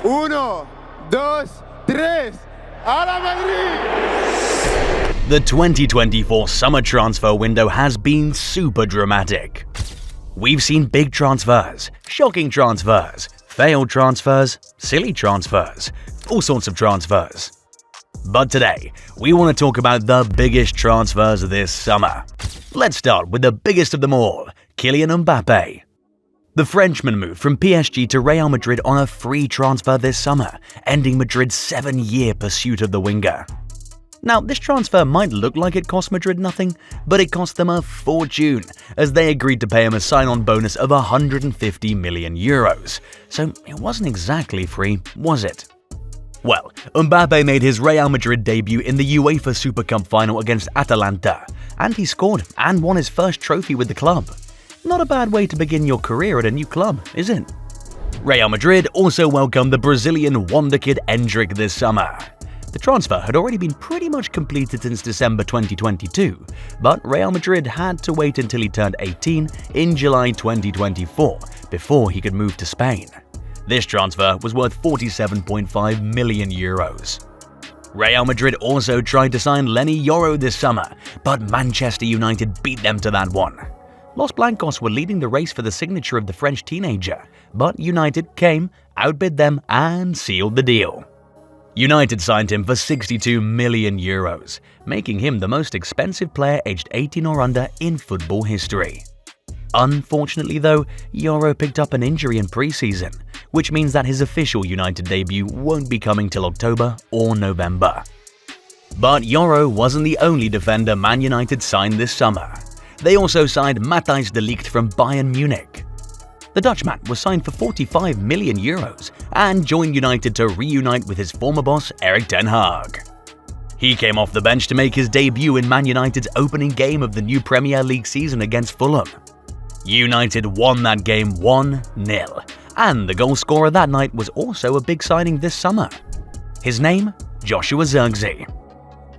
Uno, dos, tres. ¡A la Madrid! The 2024 summer transfer window has been super dramatic. We've seen big transfers, shocking transfers, failed transfers, silly transfers, all sorts of transfers. But today, we want to talk about the biggest transfers this summer. Let's start with the biggest of them all, Kylian Mbappe. The Frenchman moved from PSG to Real Madrid on a free transfer this summer, ending Madrid's 7-year pursuit of the winger. Now, this transfer might look like it cost Madrid nothing, but it cost them a fortune, as they agreed to pay him a sign-on bonus of 150 million euros. So it wasn't exactly free, was it? Well, Mbappe made his Real Madrid debut in the UEFA Super Cup final against Atalanta, and he scored and won his first trophy with the club. Not a bad way to begin your career at a new club, is it? Real Madrid also welcomed the Brazilian wonder kid Endrick this summer. The transfer had already been pretty much completed since December 2022, but Real Madrid had to wait until he turned 18 in July 2024 before he could move to Spain. This transfer was worth 47.5 million euros. Real Madrid also tried to sign Leny Yoro this summer, but Manchester United beat them to that one. Los Blancos were leading the race for the signature of the French teenager, but United came, outbid them, and sealed the deal. United signed him for 62 million euros, making him the most expensive player aged 18 or under in football history. Unfortunately though, Yoro picked up an injury in pre-season, which means that his official United debut won't be coming till October or November. But Yoro wasn't the only defender Man United signed this summer. They also signed Matthijs de Ligt from Bayern Munich. The Dutchman was signed for 45 million euros and joined United to reunite with his former boss Erik ten Hag. He came off the bench to make his debut in Man United's opening game of the new Premier League season against Fulham. United won that game 1-0, and the goal scorer that night was also a big signing this summer. His name? Joshua Zirkzee.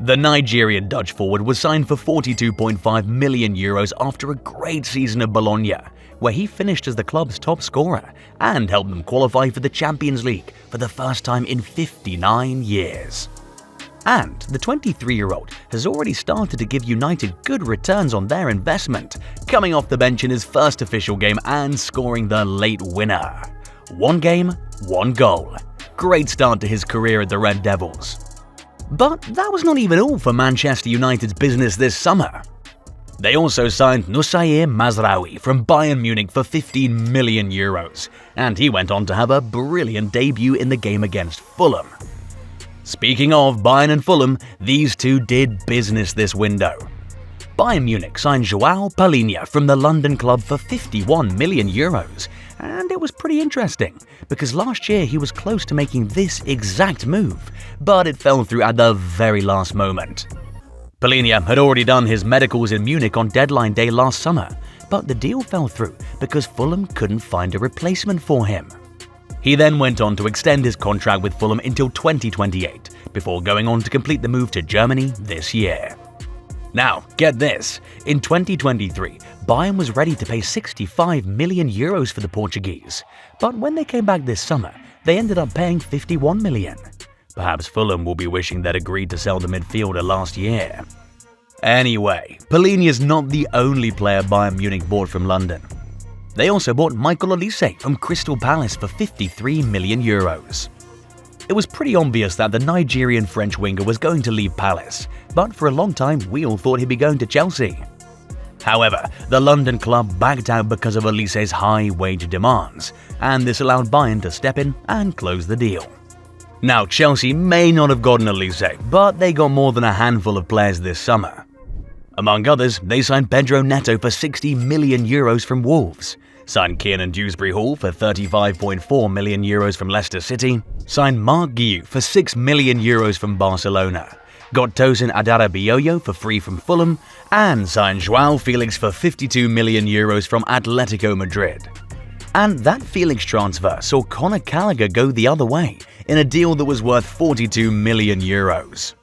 The Nigerian Dutch forward was signed for 42.5 million euros after a great season at Bologna, where he finished as the club's top scorer and helped them qualify for the Champions League for the first time in 59 years. And the 23-year-old has already started to give United good returns on their investment, coming off the bench in his first official game and scoring the late winner. 1 game, 1 goal. Great start to his career at the Red Devils. But that was not even all for Manchester United's business this summer. They also signed Noussair Mazraoui from Bayern Munich for 15 million euros, and he went on to have a brilliant debut in the game against Fulham. Speaking of Bayern and Fulham, these two did business this window. Bayern Munich signed Joao Palhinha from the London club for 51 million euros, and it was pretty interesting, because last year he was close to making this exact move, but it fell through at the very last moment. Palhinha had already done his medicals in Munich on deadline day last summer, but the deal fell through because Fulham couldn't find a replacement for him. He then went on to extend his contract with Fulham until 2028, before going on to complete the move to Germany this year. Now, get this, in 2023, Bayern was ready to pay 65 million euros for the Portuguese, but when they came back this summer, they ended up paying 51 million. Perhaps Fulham will be wishing they'd agreed to sell the midfielder last year. Anyway, Palhinha is not the only player Bayern Munich bought from London. They also bought Michael Olise from Crystal Palace for 53 million euros. It was pretty obvious that the Nigerian French winger was going to leave Palace, but for a long time we all thought he'd be going to Chelsea. However, the London club backed out because of Olise's high wage demands, and this allowed Bayern to step in and close the deal. Now, Chelsea may not have gotten Olise, but they got more than a handful of players this summer. Among others, they signed Pedro Neto for 60 million euros from Wolves, signed Kiernan Dewsbury-Hall for 35.4 million euros from Leicester City, signed Marc Guiu for 6 million euros from Barcelona, got Tosin Adarabioyo for free from Fulham, and signed Joao Felix for 52 million euros from Atletico Madrid. And that Felix transfer saw Conor Gallagher go the other way in a deal that was worth 42 million euros.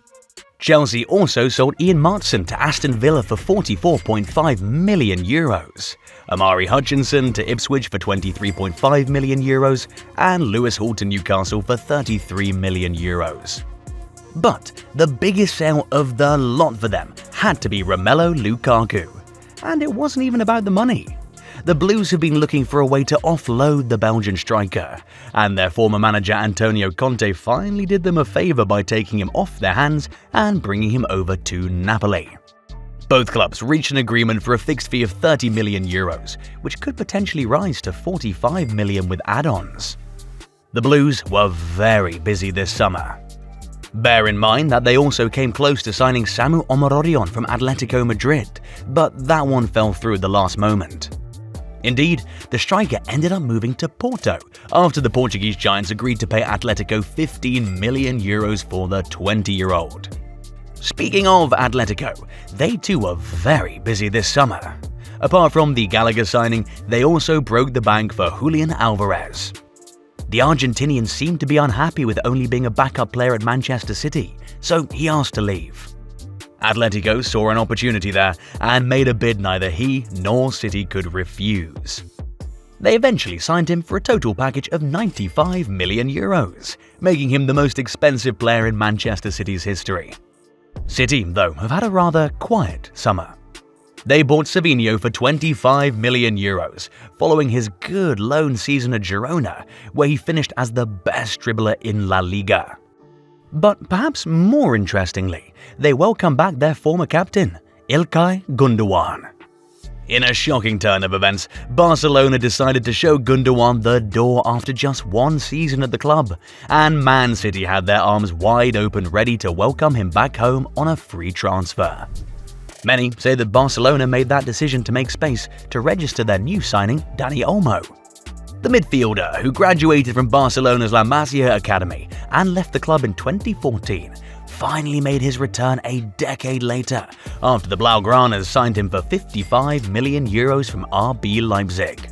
Chelsea also sold Ian Maatsen to Aston Villa for €44.5 million, Amari Hutchinson to Ipswich for €23.5 million, and Lewis Hall to Newcastle for €33 million. But the biggest sale of the lot for them had to be Romelu Lukaku. And it wasn't even about the money. The Blues have been looking for a way to offload the Belgian striker, and their former manager Antonio Conte finally did them a favour by taking him off their hands and bringing him over to Napoli. Both clubs reached an agreement for a fixed fee of €30 million, which could potentially rise to $45 million with add-ons. The Blues were very busy this summer. Bear in mind that they also came close to signing Samu Omorodion from Atletico Madrid, but that one fell through at the last moment. Indeed, the striker ended up moving to Porto after the Portuguese giants agreed to pay Atletico €15 million for the 20-year-old. Speaking of Atletico, they too were very busy this summer. Apart from the Gallagher signing, they also broke the bank for Julian Alvarez. The Argentinian seemed to be unhappy with only being a backup player at Manchester City, so he asked to leave. Atletico saw an opportunity there and made a bid neither he nor City could refuse. They eventually signed him for a total package of €95 million, making him the most expensive player in Manchester City's history. City, though, have had a rather quiet summer. They bought Savinho for €25 million, following his good loan season at Girona, where he finished as the best dribbler in La Liga. But perhaps more interestingly, they welcome back their former captain, İlkay Gündoğan. In a shocking turn of events, Barcelona decided to show Gündoğan the door after just one season at the club, and Man City had their arms wide open ready to welcome him back home on a free transfer. Many say that Barcelona made that decision to make space to register their new signing, Dani Olmo. The midfielder, who graduated from Barcelona's La Masia Academy and left the club in 2014, finally made his return a decade later after the Blaugranas signed him for €55 million from RB Leipzig.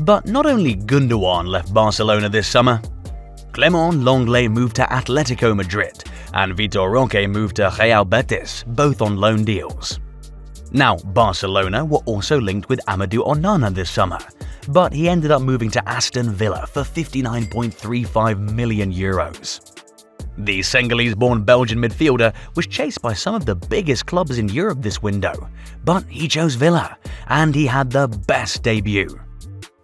But not only Gündoğan left Barcelona this summer. Clément Lenglet moved to Atletico Madrid and Vitor Roque moved to Real Betis, both on loan deals. Now, Barcelona were also linked with Amadou Onana this summer, but he ended up moving to Aston Villa for €59.35 million. The Senegalese-born Belgian midfielder was chased by some of the biggest clubs in Europe this window, but he chose Villa, and he had the best debut.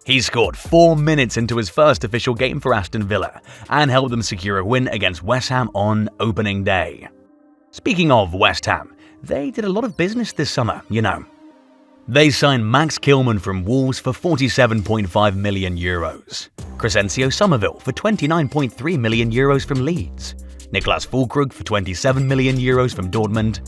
He scored 4 minutes into his first official game for Aston Villa and helped them secure a win against West Ham on opening day. Speaking of West Ham, they did a lot of business this summer, you know. They signed Max Kilman from Wolves for €47.5 million, Crescencio Somerville for €29.3 million from Leeds, Niklas Füllkrug for €27 million from Dortmund,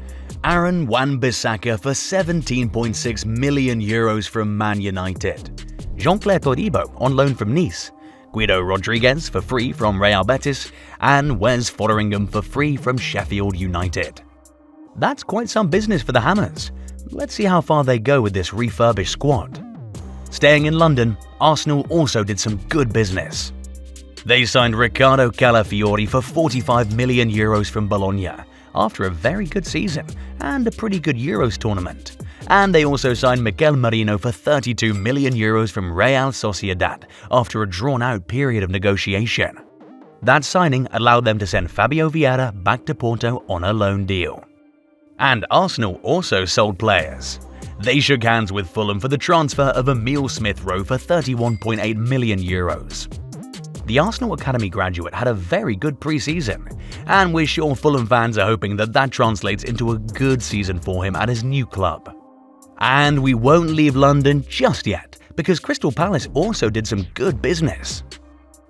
Aaron Wan-Bissaka for €17.6 million from Man United, Jean-Claire Todibo on loan from Nice, Guido Rodriguez for free from Real Betis, and Wes Fotheringham for free from Sheffield United. That's quite some business for the Hammers. Let's see how far they go with this refurbished squad. Staying in London, Arsenal also did some good business. They signed Riccardo Calafiori for €45 million from Bologna after a very good season and a pretty good Euros tournament. And they also signed Mikel Merino for €32 million from Real Sociedad after a drawn-out period of negotiation. That signing allowed them to send Fabio Vieira back to Porto on a loan deal. And Arsenal also sold players. They shook hands with Fulham for the transfer of Emile Smith-Rowe for €31.8 million. The Arsenal Academy graduate had a very good pre-season, and we're sure Fulham fans are hoping that that translates into a good season for him at his new club. And we won't leave London just yet, because Crystal Palace also did some good business.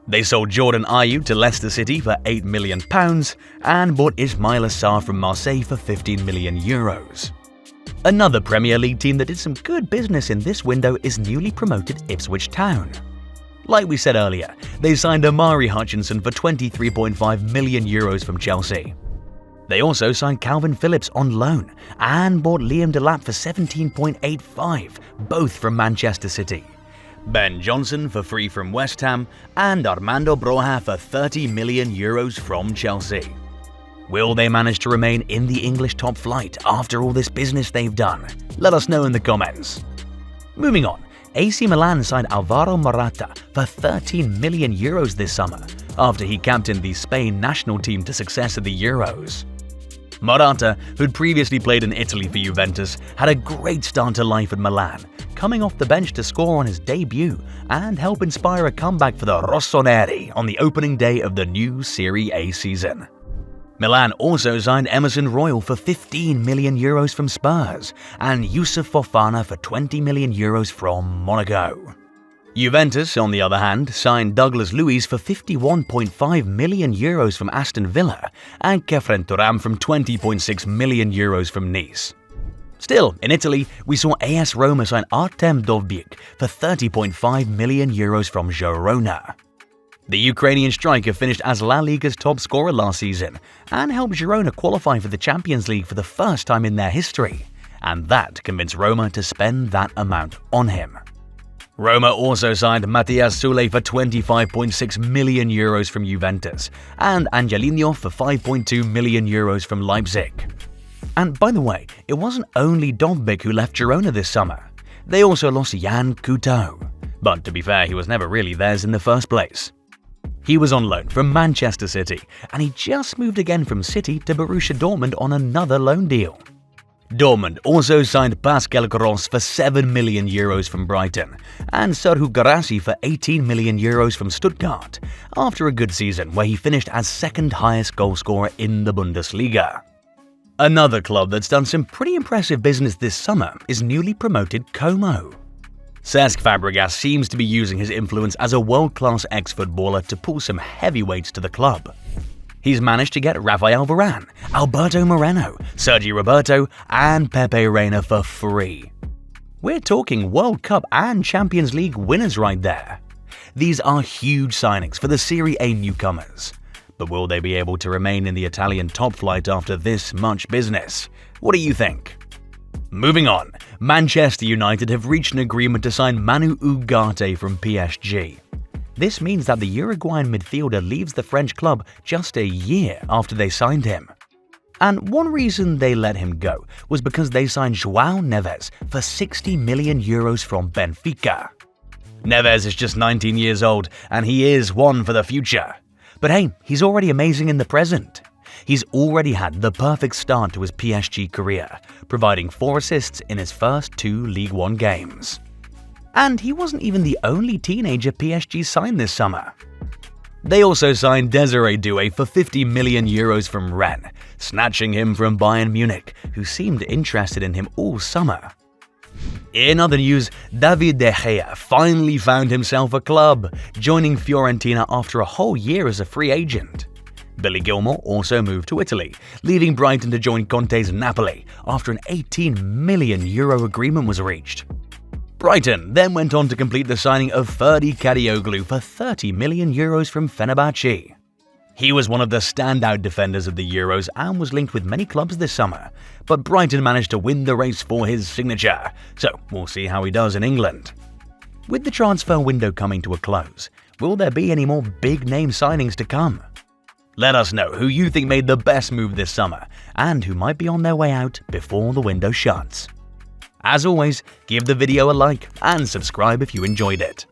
They sold Jordan Ayew to Leicester City for €8 million and bought Ismail Assar from Marseille for €15 million. Another Premier League team that did some good business in this window is newly promoted Ipswich Town. Like we said earlier, they signed Amari Hutchinson for €23.5 million from Chelsea. They also signed Calvin Phillips on loan and bought Liam Delap for $17.85, both from Manchester City. Ben Johnson for free from West Ham, and Armando Broja for €30 million from Chelsea. Will they manage to remain in the English top flight after all this business they've done? Let us know in the comments. Moving on, AC Milan signed Alvaro Morata for €13 million this summer after he captained the Spain national team to success at the Euros. Morata, who'd previously played in Italy for Juventus, had a great start to life at Milan, coming off the bench to score on his debut and help inspire a comeback for the Rossoneri on the opening day of the new Serie A season. Milan also signed Emerson Royal for €15 million from Spurs and Youssouf Fofana for €20 million from Monaco. Juventus, on the other hand, signed Douglas Luiz for €51.5 million from Aston Villa and Kefren Turam from €20.6 million from Nice. Still, in Italy, we saw AS Roma sign Artem Dovbyk for €30.5 million from Girona. The Ukrainian striker finished as La Liga's top scorer last season and helped Girona qualify for the Champions League for the first time in their history, and that convinced Roma to spend that amount on him. Roma also signed Matías Soulé for €25.6 million from Juventus and Angelino for €5.2 million from Leipzig. And by the way, it wasn't only Dovbyk who left Girona this summer. They also lost Jan Couto. But to be fair, he was never really theirs in the first place. He was on loan from Manchester City, and he just moved again from City to Borussia Dortmund on another loan deal. Dortmund also signed Pascal Gross for €7 million from Brighton and Serhou Guirassy for €18 million from Stuttgart after a good season where he finished as second highest goalscorer in the Bundesliga. Another club that's done some pretty impressive business this summer is newly promoted Como. Cesc Fabregas seems to be using his influence as a world-class ex-footballer to pull some heavyweights to the club. He's managed to get Rafael Varane, Alberto Moreno, Sergi Roberto, and Pepe Reina for free. We're talking World Cup and Champions League winners right there. These are huge signings for the Serie A newcomers. But will they be able to remain in the Italian top flight after this much business? What do you think? Moving on, Manchester United have reached an agreement to sign Manu Ugarte from PSG. This means that the Uruguayan midfielder leaves the French club just a year after they signed him. And one reason they let him go was because they signed João Neves for €60 million from Benfica. Neves is just 19 years old and he is one for the future. But hey, he's already amazing in the present. He's already had the perfect start to his PSG career, providing 4 assists in his first 2 League One games. And he wasn't even the only teenager PSG signed this summer. They also signed Desiree Doué for €50 million from Rennes, snatching him from Bayern Munich, who seemed interested in him all summer. In other news, David De Gea finally found himself a club, joining Fiorentina after a whole year as a free agent. Billy Gilmour also moved to Italy, leaving Brighton to join Conte's Napoli after an €18 million agreement was reached. Brighton then went on to complete the signing of Ferdi Kadioglu for €30 million from Fenerbahce. He was one of the standout defenders of the Euros and was linked with many clubs this summer, but Brighton managed to win the race for his signature, so we'll see how he does in England. With the transfer window coming to a close, will there be any more big-name signings to come? Let us know who you think made the best move this summer and who might be on their way out before the window shuts. As always, give the video a like and subscribe if you enjoyed it.